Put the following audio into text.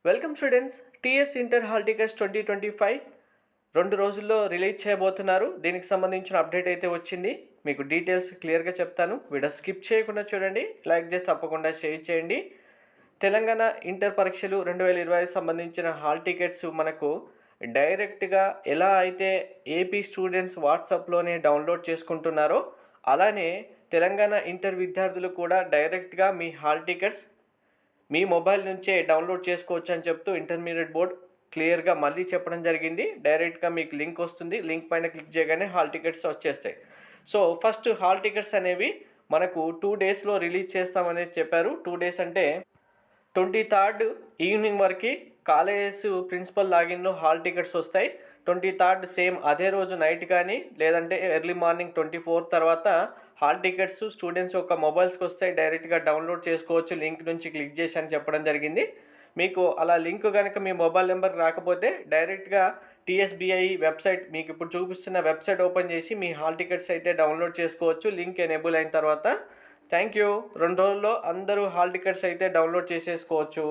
Welcome students. TS inter hall tickets 2025 2 రోజుల్లో release చేయబోతున్నారు. దీనికి సంబంధించిన అప్డేట్ అయితే వచ్చింది. మీకు డీటెయిల్స్ క్లియర్గా చెప్తాను. వీడియో స్కిప్ చేయకుండా చూడండి. లైక్ చేసి తప్పకుండా షేర్ చేయండి. తెలంగాణ ఇంటర్ పరీక్షలు 2025 సంబంధించిన హాల్ టికెట్స్ మనకు డైరెక్ట్గా ఎలా అయితే ఏపీ స్టూడెంట్స్ వాట్సాప్లోనే డౌన్లోడ్ చేసుకుంటున్నారో అలానే తెలంగాణ ఇంటర్ విద్యార్థులు కూడా డైరెక్ట్గా మీ హాల్ టికెట్స్ మీ మొబైల్ నుంచే డౌన్లోడ్ చేసుకోవచ్చు అని చెప్తూ ఇంటర్మీడియట్ బోర్డ్ క్లియర్గా మళ్ళీ చెప్పడం జరిగింది. డైరెక్ట్గా మీకు లింక్ వస్తుంది. లింక్ పైన క్లిక్ చేయగానే హాల్ టికెట్స్ వచ్చేస్తాయి. సో ఫస్ట్ హాల్ టికెట్స్ అనేవి మనకు 2 డేస్లో రిలీజ్ చేస్తామనేది చెప్పారు. 2 డేస్ అంటే 23rd ఈవినింగ్ వరకు కాలేజెస్ ప్రిన్సిపల్ లాగిన్లో హాల్ టికెట్స్ వస్తాయి. 23rd సేమ్ అదే రోజు నైట్ కానీ లేదంటే ఎర్లీ మార్నింగ్ 24 తర్వాత హాల్ టికెట్స్ స్టూడెంట్స్ యొక్క మొబైల్స్కి వస్తాయి. డైరెక్ట్గా డౌన్లోడ్ చేసుకోవచ్చు లింక్ నుంచి క్లిక్ చేసి అని చెప్పడం జరిగింది. మీకు అలా లింక్ కనుక మీ మొబైల్ నెంబర్ రాకపోతే డైరెక్ట్గా టీఎస్బిఐ వెబ్సైట్ మీకు ఇప్పుడు చూపిస్తున్న వెబ్సైట్ ఓపెన్ చేసి మీ హాల్ టికెట్స్ అయితే డౌన్లోడ్ చేసుకోవచ్చు లింక్ ఎనేబుల్ అయిన తర్వాత. Thank you. 2 రోజుల్లో అందరూ హాల్ టికెట్స్ అయితే డౌన్లోడ్ చేసేసుకోవచ్చు.